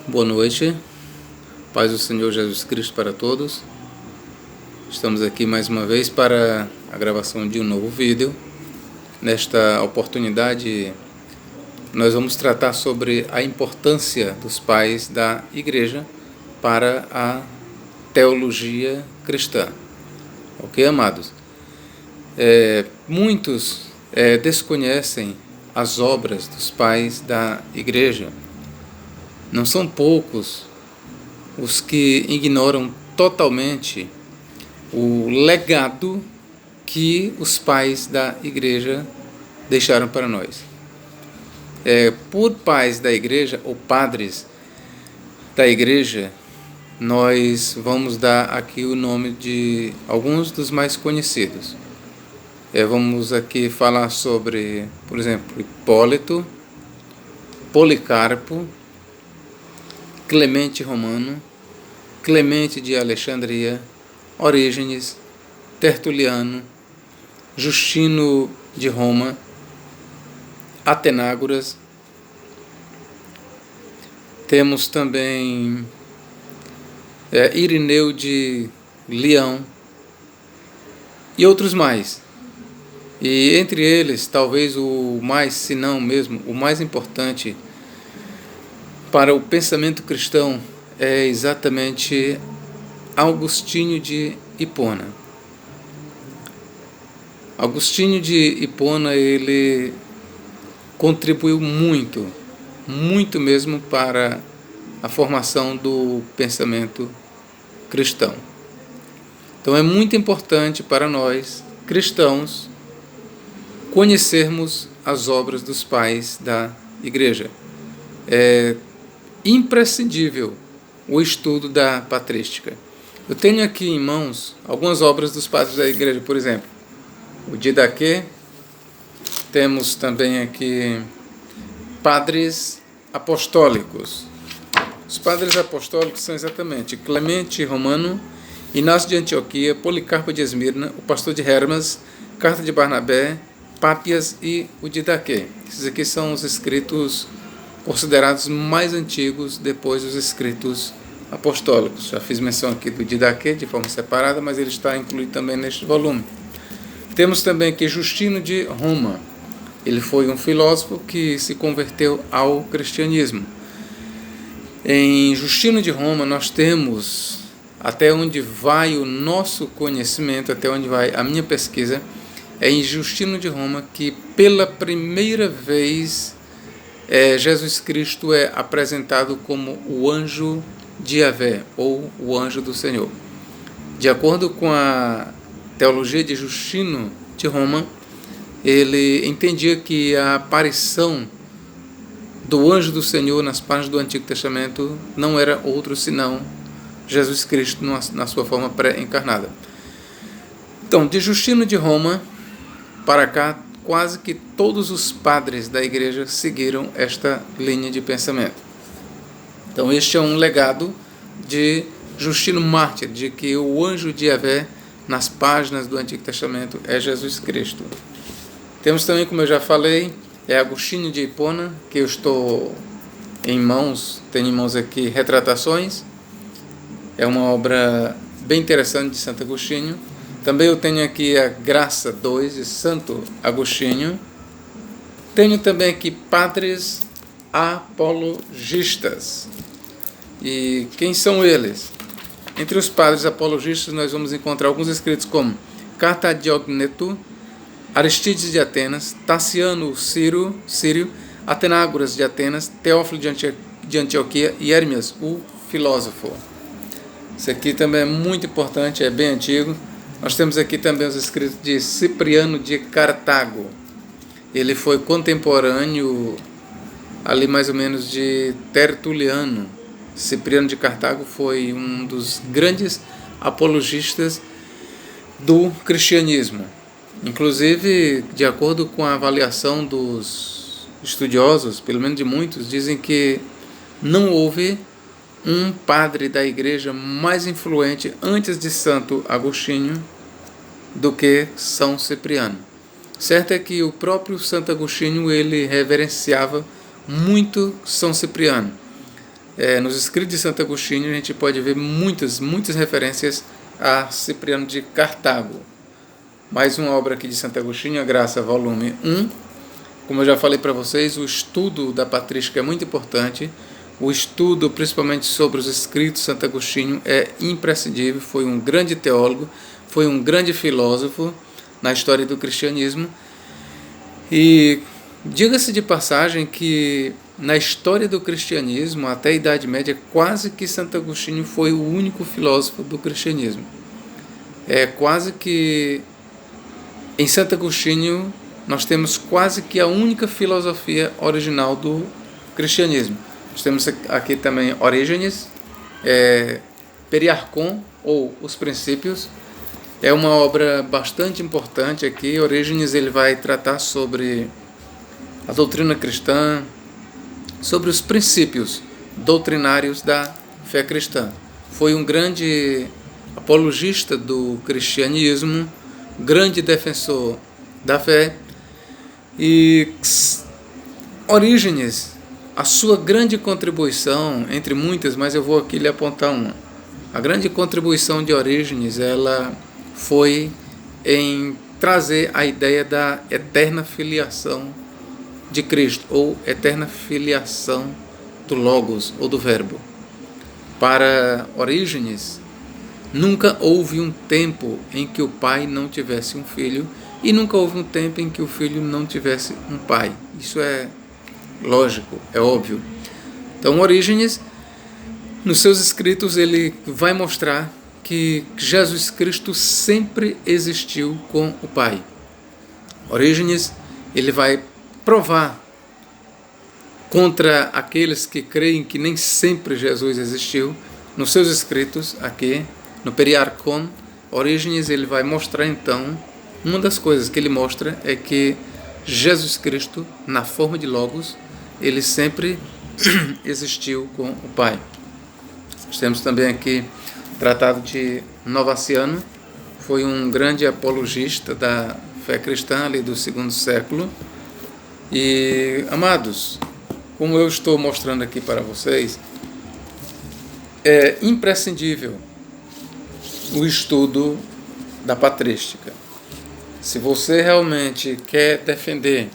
Boa noite, paz do Senhor Jesus Cristo para todos. Estamos aqui mais uma vez para a gravação de um novo vídeo. Nesta oportunidade, nós vamos tratar sobre a importância dos pais da Igreja para a teologia cristã. Ok, amados? Muitos desconhecem as obras dos pais da Igreja. Não são poucos os que ignoram totalmente o legado que os pais da Igreja deixaram para nós. Por pais da Igreja ou padres da Igreja, nós vamos dar aqui o nome de alguns dos mais conhecidos. Vamos aqui falar sobre, por exemplo, Hipólito, Policarpo, Clemente Romano, Clemente de Alexandria, Orígenes, Tertuliano, Justino de Roma, Atenágoras. Temos também Irineu de Leão e outros mais. E entre eles, talvez o mais, se não mesmo, o mais importante para o pensamento cristão é exatamente Agostinho de Hipona. Agostinho de Hipona, ele contribuiu muito mesmo para a formação do pensamento cristão. Então é muito importante para nós, cristãos, conhecermos as obras dos pais da Igreja. É imprescindível o estudo da patrística. Eu tenho aqui em mãos algumas obras dos padres da Igreja, por exemplo, o Didaquê. Temos também aqui padres apostólicos. Os padres apostólicos são exatamente Clemente Romano, Inácio de Antioquia, Policarpo de Esmirna, o pastor de Hermas, Carta de Barnabé, Pápias e o Didaquê. Esses aqui são os escritos considerados mais antigos depois dos escritos apostólicos. Já fiz menção aqui do Didaquê de forma separada, mas ele está incluído também neste volume. Temos também aqui Justino de Roma. Ele foi um filósofo que se converteu ao cristianismo. Em Justino de Roma nós temos, até onde vai o nosso conhecimento, até onde vai a minha pesquisa, é em Justino de Roma que pela primeira vez Jesus Cristo é apresentado como o anjo de Yahvé, ou o anjo do Senhor. De acordo com a teologia de Justino de Roma, ele entendia que a aparição do anjo do Senhor nas páginas do Antigo Testamento não era outro senão Jesus Cristo na sua forma pré-encarnada. Então, de Justino de Roma para cá, quase que todos os padres da Igreja seguiram esta linha de pensamento. Então este é um legado de Justino Mártir, de que o anjo de Yahvé nas páginas do Antigo Testamento é Jesus Cristo. Temos também, como eu já falei, Agostinho de Hipona, que eu estou em mãos, tenho em mãos aqui Retratações. É uma obra bem interessante de Santo Agostinho. Também eu tenho aqui a Graça 2 de Santo Agostinho. Tenho também aqui Padres Apologistas. E quem são eles? Entre os padres apologistas nós vamos encontrar alguns escritos como Carta a Diogneto, Aristides de Atenas, Taciano Sírio, Atenágoras de Atenas, Teófilo de Antioquia e Hermias, o filósofo. Isso aqui também é muito importante, é bem antigo. Nós temos aqui também os escritos de Cipriano de Cartago. Ele foi contemporâneo, ali mais ou menos, de Tertuliano. Cipriano de Cartago foi um dos grandes apologistas do cristianismo. Inclusive, de acordo com a avaliação dos estudiosos, pelo menos de muitos, dizem que não houve um padre da Igreja mais influente antes de Santo Agostinho do que São Cipriano. Certo é que o próprio Santo Agostinho ele reverenciava muito São Cipriano. nos escritos de Santo Agostinho a gente pode ver muitas referências a Cipriano de Cartago. Mais uma obra aqui de Santo Agostinho, a Graça, volume 1. Como eu já falei para vocês, o estudo da patrística é muito importante. O estudo, principalmente sobre os escritos de Santo Agostinho, é imprescindível. Foi um grande teólogo, foi um grande filósofo na história do cristianismo. E diga-se de passagem que na história do cristianismo, até a Idade Média, quase que Santo Agostinho foi o único filósofo do cristianismo. Quase que em Santo Agostinho nós temos quase que a única filosofia original do cristianismo. Nós temos aqui também Orígenes, Periarchon, ou Os Princípios. É uma obra bastante importante aqui. Orígenes ele vai tratar sobre a doutrina cristã, sobre os princípios doutrinários da fé cristã. Foi um grande apologista do cristianismo, grande defensor da fé. E Orígenes, a sua grande contribuição, entre muitas, mas eu vou aqui lhe apontar uma. A grande contribuição de Orígenes, ela foi em trazer a ideia da eterna filiação de Cristo, ou eterna filiação do Logos, ou do Verbo. Para Orígenes, nunca houve um tempo em que o pai não tivesse um filho, e nunca houve um tempo em que o filho não tivesse um pai. Isso é lógico, é óbvio. Então, Orígenes, nos seus escritos, ele vai mostrar que Jesus Cristo sempre existiu com o Pai. Orígenes, ele vai provar contra aqueles que creem que nem sempre Jesus existiu. Nos seus escritos, aqui, no Periarchon, Orígenes, ele vai mostrar então, uma das coisas que ele mostra é que Jesus Cristo, na forma de Logos, ele sempre existiu com o Pai. Nós temos também aqui o Tratado de Novaciano, foi um grande apologista da fé cristã ali do II século. E, amados, como eu estou mostrando aqui para vocês, é imprescindível o estudo da patrística. Se você realmente quer defender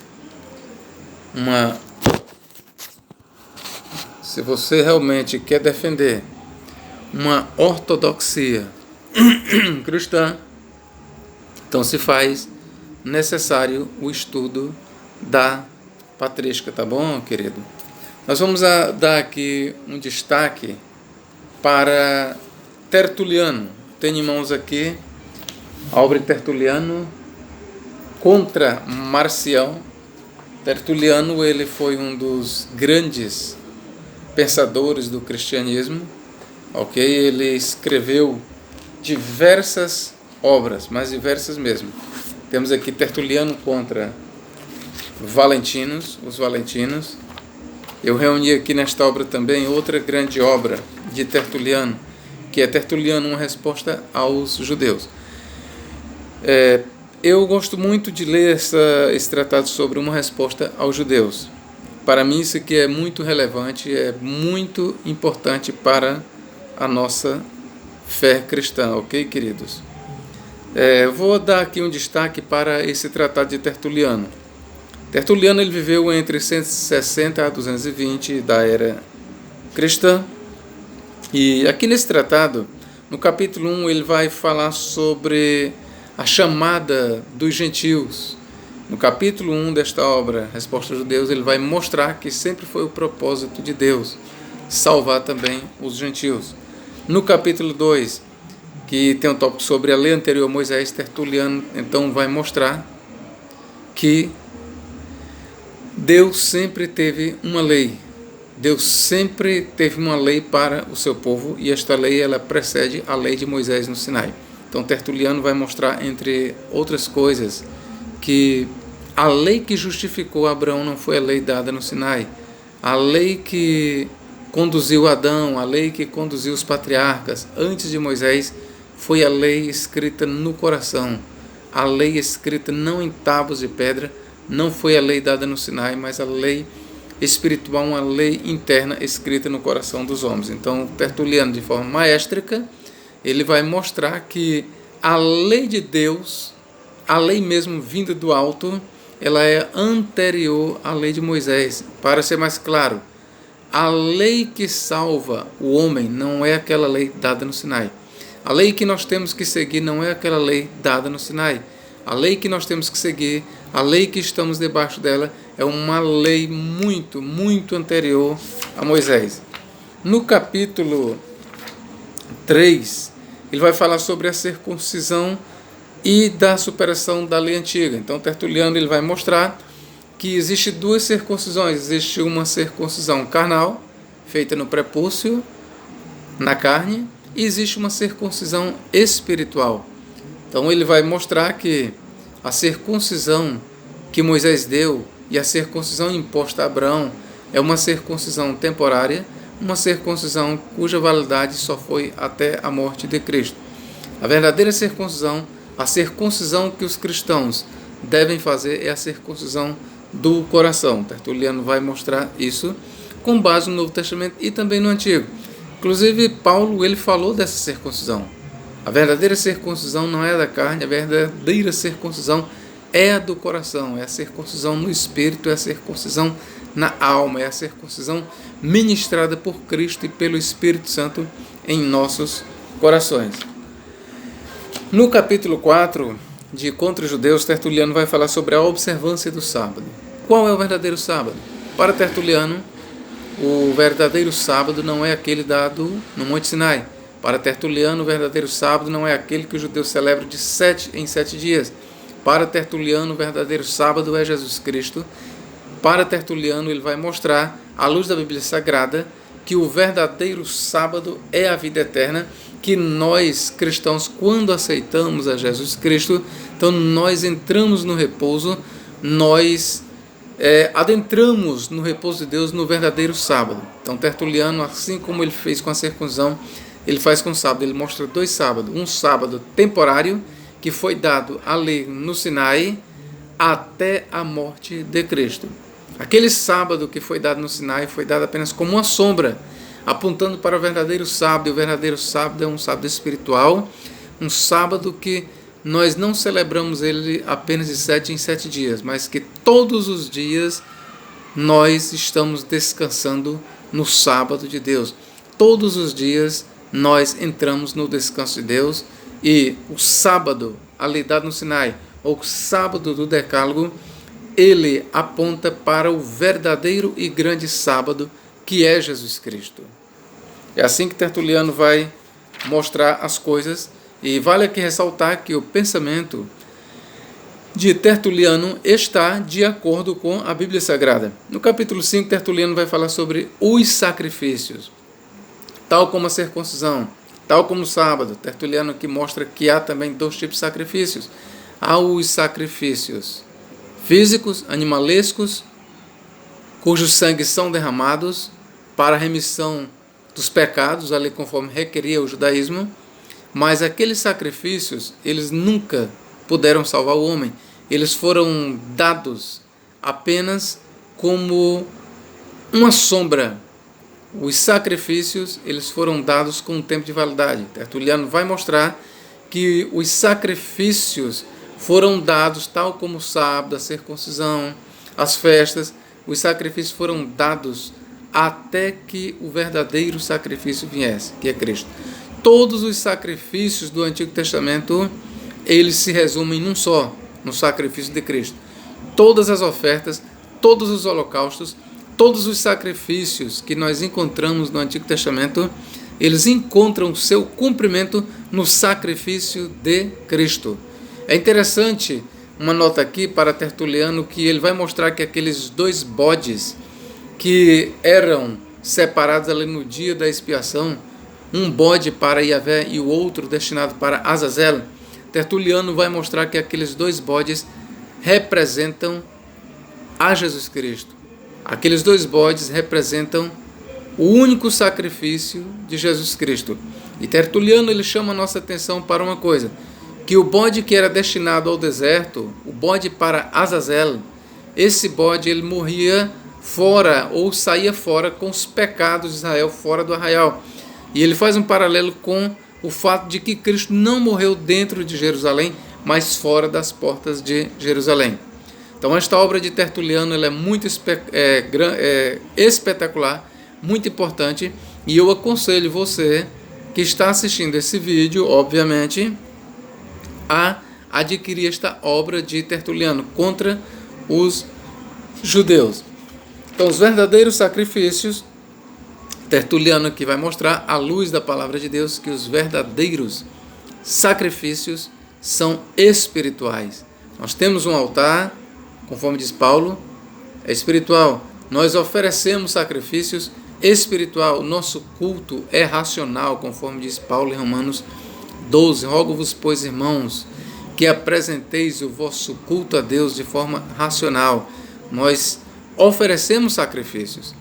uma ortodoxia cristã, então se faz necessário o estudo da patrística, tá bom, querido? Nós vamos dar aqui um destaque para Tertuliano. Tenho em mãos aqui a obra de Tertuliano contra Marcião. Tertuliano, ele foi um dos grandes pensadores do cristianismo, ok? Ele escreveu diversas obras, mas diversas mesmo. Temos aqui Tertuliano contra os Valentinos. Eu reuni aqui nesta obra também outra grande obra de Tertuliano, que é Tertuliano, uma resposta aos judeus. Eu gosto muito de ler esse tratado sobre uma resposta aos judeus. Para mim isso aqui é muito relevante, é muito importante para a nossa fé cristã, ok, queridos? Vou dar aqui um destaque para esse tratado de Tertuliano. Tertuliano ele viveu entre 160 a 220 da era cristã. E aqui nesse tratado, no capítulo 1, ele vai falar sobre a chamada dos gentios. No capítulo 1 desta obra, Resposta aos Judeus, ele vai mostrar que sempre foi o propósito de Deus salvar também os gentios. No capítulo 2, que tem um tópico sobre a lei anterior a Moisés, Tertuliano então vai mostrar que Deus sempre teve uma lei. Deus sempre teve uma lei para o seu povo, e esta lei ela precede a lei de Moisés no Sinai. Então Tertuliano vai mostrar, entre outras coisas, que a lei que justificou Abraão não foi a lei dada no Sinai. A lei que conduziu Adão, a lei que conduziu os patriarcas antes de Moisés, foi a lei escrita no coração. A lei escrita não em tábuas de pedra, não foi a lei dada no Sinai, mas a lei espiritual, uma lei interna escrita no coração dos homens. Então, Tertuliano, de forma maestrica, ele vai mostrar que a lei de Deus, a lei mesmo vinda do alto, ela é anterior à lei de Moisés. Para ser mais claro, a lei que salva o homem não é aquela lei dada no Sinai. A lei que nós temos que seguir não é aquela lei dada no Sinai. A lei que nós temos que seguir, a lei que estamos debaixo dela, é uma lei muito, muito anterior a Moisés. No capítulo 3, ele vai falar sobre a circuncisão e da superação da lei antiga. Então, Tertuliano ele vai mostrar que existe duas circuncisões. Existe uma circuncisão carnal, feita no prepúcio, na carne, e existe uma circuncisão espiritual. Então ele vai mostrar que a circuncisão que Moisés deu e a circuncisão imposta a Abraão é uma circuncisão temporária, uma circuncisão cuja validade só foi até a morte de Cristo. A verdadeira circuncisão, a circuncisão que os cristãos devem fazer, é a circuncisão do coração. Tertuliano vai mostrar isso com base no Novo Testamento e também no Antigo. Inclusive, Paulo ele falou dessa circuncisão. A verdadeira circuncisão não é a da carne, a verdadeira circuncisão é a do coração, é a circuncisão no espírito, é a circuncisão na alma, é a circuncisão ministrada por Cristo e pelo Espírito Santo em nossos corações. No capítulo 4 de Contra os Judeus, Tertuliano vai falar sobre a observância do sábado. Qual é o verdadeiro sábado? Para Tertuliano, o verdadeiro sábado não é aquele dado no Monte Sinai. Para Tertuliano, o verdadeiro sábado não é aquele que os judeus celebram de 7 em 7 dias. Para Tertuliano, o verdadeiro sábado é Jesus Cristo. Para Tertuliano, ele vai mostrar, à luz da Bíblia Sagrada, que o verdadeiro sábado é a vida eterna, que nós, cristãos, quando aceitamos a Jesus Cristo, então nós entramos no repouso, nós adentramos no repouso de Deus no verdadeiro sábado. Então Tertuliano, assim como ele fez com a circuncisão, ele faz com o sábado. Ele mostra 2 sábados. Um sábado temporário, que foi dado a lei no Sinai até a morte de Cristo. Aquele sábado que foi dado no Sinai foi dado apenas como uma sombra, apontando para o verdadeiro sábado. E o verdadeiro sábado é um sábado espiritual, um sábado que nós não celebramos ele apenas de 7 em 7 dias, mas que todos os dias nós estamos descansando no sábado de Deus. Todos os dias nós entramos no descanso de Deus, e o sábado, a lei dada no Sinai, ou o sábado do Decálogo, ele aponta para o verdadeiro e grande sábado, que é Jesus Cristo. É assim que Tertuliano vai mostrar as coisas, e vale aqui ressaltar que o pensamento de Tertuliano está de acordo com a Bíblia Sagrada. No capítulo 5, Tertuliano vai falar sobre os sacrifícios, tal como a circuncisão, tal como o sábado. Tertuliano aqui mostra que há também 2 tipos de sacrifícios. Há os sacrifícios físicos, animalescos, cujos sangues são derramados para a remissão dos pecados, ali conforme requeria o judaísmo, mas aqueles sacrifícios, eles nunca puderam salvar o homem. Eles foram dados apenas como uma sombra. Os sacrifícios, eles foram dados com um tempo de validade. Tertuliano vai mostrar que os sacrifícios foram dados, tal como o sábado, a circuncisão, as festas. Os sacrifícios foram dados até que o verdadeiro sacrifício viesse, que é Cristo. Todos os sacrifícios do Antigo Testamento, eles se resumem num só, no sacrifício de Cristo. Todas as ofertas, todos os holocaustos, todos os sacrifícios que nós encontramos no Antigo Testamento, eles encontram seu cumprimento no sacrifício de Cristo. É interessante uma nota aqui para Tertuliano, que ele vai mostrar que aqueles 2 bodes que eram separados ali no dia da expiação, um bode para Yahvé e o outro destinado para Azazel, Tertuliano vai mostrar que aqueles 2 bodes representam a Jesus Cristo. Aqueles 2 bodes representam o único sacrifício de Jesus Cristo. E Tertuliano ele chama a nossa atenção para uma coisa, que o bode que era destinado ao deserto, o bode para Azazel, esse bode ele morria fora ou saía fora com os pecados de Israel fora do arraial. E ele faz um paralelo com o fato de que Cristo não morreu dentro de Jerusalém, mas fora das portas de Jerusalém. Então esta obra de Tertuliano ela é muito espetacular, muito importante, e eu aconselho você que está assistindo esse vídeo, obviamente, a adquirir esta obra de Tertuliano contra os judeus. Então os verdadeiros sacrifícios, Tertuliano aqui vai mostrar, à luz da palavra de Deus, que os verdadeiros sacrifícios são espirituais. Nós temos um altar, conforme diz Paulo, é espiritual. Nós oferecemos sacrifícios espiritual. O nosso culto é racional, conforme diz Paulo em Romanos 12. Rogo-vos, pois, irmãos, que apresenteis o vosso culto a Deus de forma racional. Nós oferecemos sacrifícios.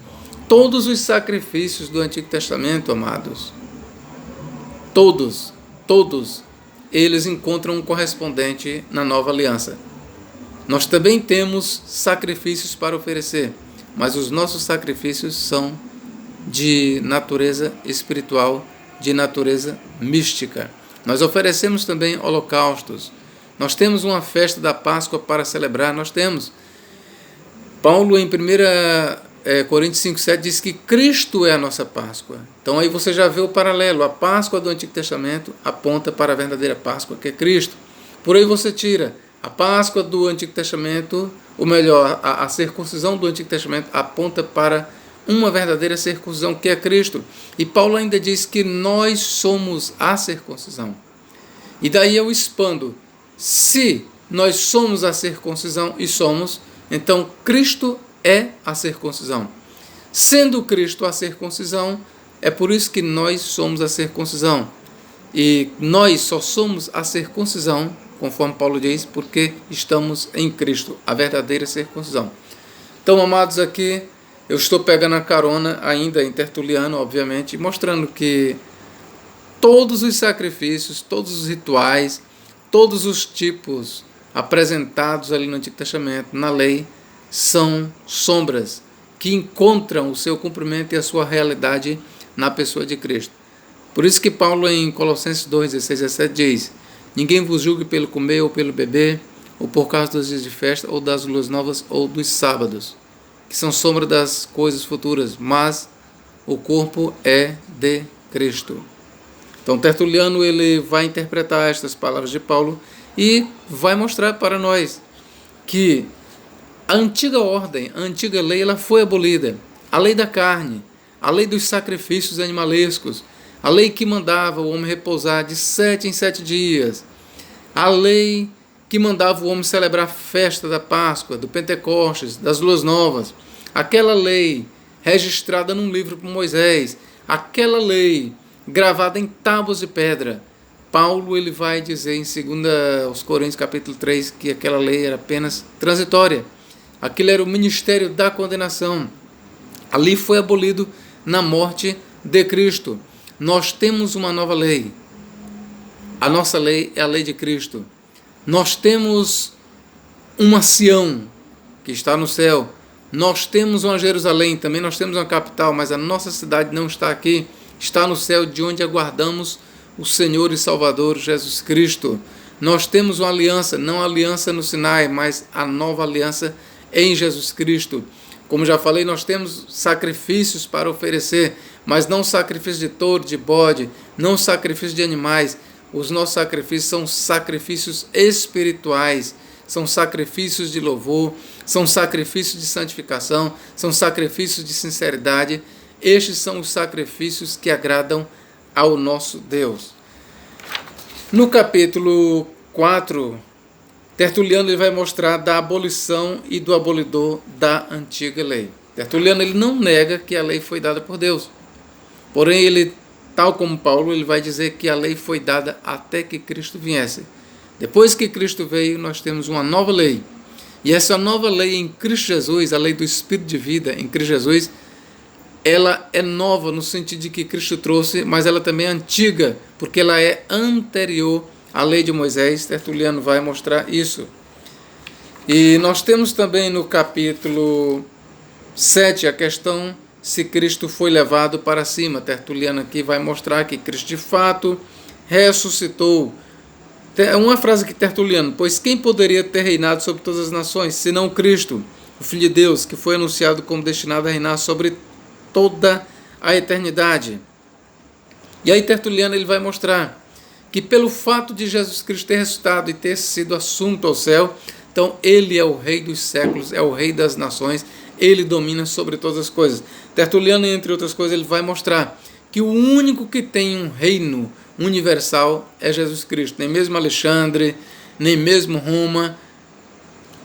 Todos os sacrifícios do Antigo Testamento, amados, todos, eles encontram um correspondente na Nova Aliança. Nós também temos sacrifícios para oferecer, mas os nossos sacrifícios são de natureza espiritual, de natureza mística. Nós oferecemos também holocaustos. Nós temos uma festa da Páscoa para celebrar, nós temos. Paulo, em 1 Coríntios 5,7, diz que Cristo é a nossa Páscoa. Então aí você já vê o paralelo. A Páscoa do Antigo Testamento aponta para a verdadeira Páscoa, que é Cristo. Por aí você tira a Páscoa do Antigo Testamento, ou melhor, a circuncisão do Antigo Testamento aponta para uma verdadeira circuncisão, que é Cristo. E Paulo ainda diz que nós somos a circuncisão. E daí eu expando. Se nós somos a circuncisão, e somos, então Cristo é a circuncisão. Sendo Cristo a circuncisão, é por isso que nós somos a circuncisão. E nós só somos a circuncisão, conforme Paulo diz, porque estamos em Cristo, a verdadeira circuncisão. Então, amados, aqui eu estou pegando a carona ainda em Tertuliano, obviamente, mostrando que todos os sacrifícios, todos os rituais, todos os tipos apresentados ali no Antigo Testamento, na lei, são sombras que encontram o seu cumprimento e a sua realidade na pessoa de Cristo. Por isso que Paulo em Colossenses 2, 16 a 17 diz: ninguém vos julgue pelo comer ou pelo beber, ou por causa dos dias de festa, ou das luas novas, ou dos sábados, que são sombra das coisas futuras, mas o corpo é de Cristo. Então Tertuliano ele vai interpretar estas palavras de Paulo e vai mostrar para nós que a antiga ordem, a antiga lei, ela foi abolida. A lei da carne, a lei dos sacrifícios animalescos, a lei que mandava o homem repousar de 7 em 7 dias, a lei que mandava o homem celebrar a festa da Páscoa, do Pentecostes, das Luas Novas, aquela lei registrada num livro por Moisés, aquela lei gravada em tábuas de pedra. Paulo ele vai dizer em 2 Coríntios capítulo 3 que aquela lei era apenas transitória. Aquilo era o ministério da condenação. Ali foi abolido na morte de Cristo. Nós temos uma nova lei. A nossa lei é a lei de Cristo. Nós temos uma Sião, que está no céu. Nós temos uma Jerusalém, também nós temos uma capital, mas a nossa cidade não está aqui. Está no céu, de onde aguardamos o Senhor e Salvador Jesus Cristo. Nós temos uma aliança, não a aliança no Sinai, mas a nova aliança em Jesus Cristo. Como já falei, nós temos sacrifícios para oferecer, mas não sacrifício de touro, de bode, não sacrifício de animais. Os nossos sacrifícios são sacrifícios espirituais, são sacrifícios de louvor, são sacrifícios de santificação, são sacrifícios de sinceridade. Estes são os sacrifícios que agradam ao nosso Deus. No capítulo 4, Tertuliano ele vai mostrar da abolição e do abolidor da antiga lei. Tertuliano ele não nega que a lei foi dada por Deus. Porém, ele, tal como Paulo, ele vai dizer que a lei foi dada até que Cristo viesse. Depois que Cristo veio, nós temos uma nova lei. E essa nova lei em Cristo Jesus, a lei do Espírito de vida em Cristo Jesus, ela é nova no sentido de que Cristo trouxe, mas ela também é antiga, porque ela é anterior à lei de Moisés. Tertuliano vai mostrar isso. E nós temos também no capítulo 7. A questão se Cristo foi levado para cima. Tertuliano aqui vai mostrar que Cristo de fato ressuscitou. Uma frase que Tertuliano: pois quem poderia ter reinado sobre todas as nações, senão Cristo, o Filho de Deus, que foi anunciado como destinado a reinar sobre toda a eternidade. E aí Tertuliano ele vai mostrar que pelo fato de Jesus Cristo ter ressuscitado e ter sido assunto ao céu, então ele é o rei dos séculos, é o rei das nações, ele domina sobre todas as coisas. Tertuliano, entre outras coisas, ele vai mostrar que o único que tem um reino universal é Jesus Cristo. Nem mesmo Alexandre, nem mesmo Roma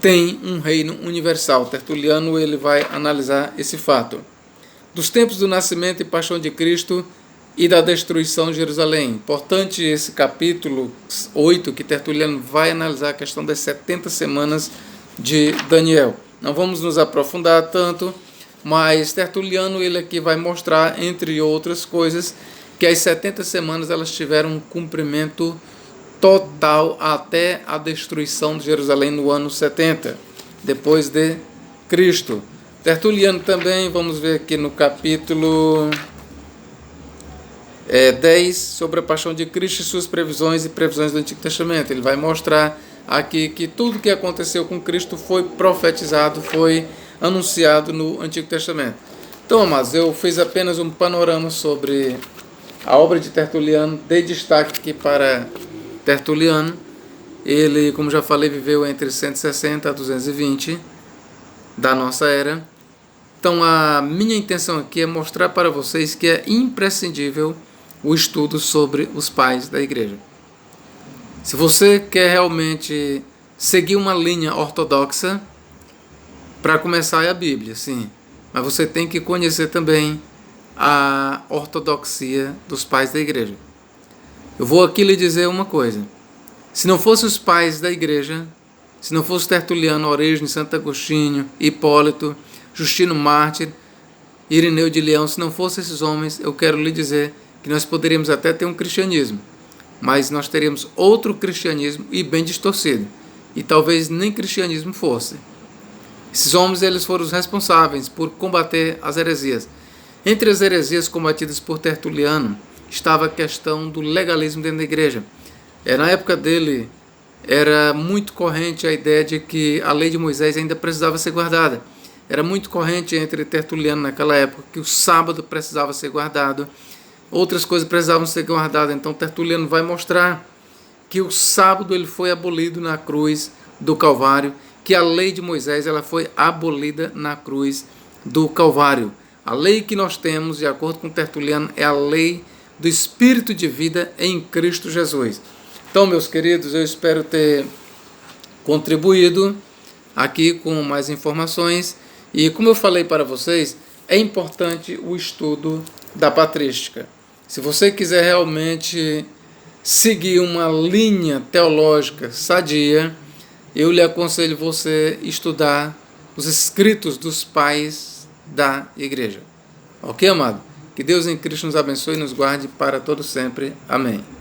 tem um reino universal. Tertuliano ele vai analisar esse fato. Dos tempos do nascimento e paixão de Cristo e da destruição de Jerusalém. Importante esse capítulo 8, que Tertuliano vai analisar a questão das 70 semanas de Daniel. Não vamos nos aprofundar tanto, mas Tertuliano ele aqui vai mostrar, entre outras coisas, que as 70 semanas elas tiveram um cumprimento total até a destruição de Jerusalém no ano 70, depois de Cristo. Tertuliano também, vamos ver aqui no capítulo 10, sobre a paixão de Cristo e suas previsões e previsões do Antigo Testamento. Ele vai mostrar aqui que tudo que aconteceu com Cristo foi profetizado, foi anunciado no Antigo Testamento. Então, amados, eu fiz apenas um panorama sobre a obra de Tertuliano, dei destaque aqui para Tertuliano. Ele, como já falei, viveu entre 160 a 220 da nossa era. Então, a minha intenção aqui é mostrar para vocês que é imprescindível o estudo sobre os pais da igreja. Se você quer realmente seguir uma linha ortodoxa, para começar é a Bíblia, sim, mas você tem que conhecer também a ortodoxia dos pais da igreja. Eu vou aqui lhe dizer uma coisa: se não fossem os pais da igreja, se não fosse Tertuliano, Orígenes, Santo Agostinho, Hipólito, Justino Mártir, Irineu de Leão, se não fossem esses homens, eu quero lhe dizer que nós poderíamos até ter um cristianismo, mas nós teríamos outro cristianismo e bem distorcido, e talvez nem cristianismo fosse. Esses homens eles foram os responsáveis por combater as heresias. Entre as heresias combatidas por Tertuliano estava a questão do legalismo dentro da igreja. Na época dele era muito corrente a ideia de que a lei de Moisés ainda precisava ser guardada. Era muito corrente entre Tertuliano naquela época que o sábado precisava ser guardado, outras coisas precisavam ser guardadas. Então Tertuliano vai mostrar que o sábado ele foi abolido na cruz do Calvário, que a lei de Moisés ela foi abolida na cruz do Calvário. A lei que nós temos, de acordo com Tertuliano, é a lei do Espírito de vida em Cristo Jesus. Então, meus queridos, eu espero ter contribuído aqui com mais informações. E como eu falei para vocês, é importante o estudo da patrística. Se você quiser realmente seguir uma linha teológica sadia, eu lhe aconselho você estudar os escritos dos pais da igreja. Ok, amado? Que Deus em Cristo nos abençoe e nos guarde para todo sempre. Amém.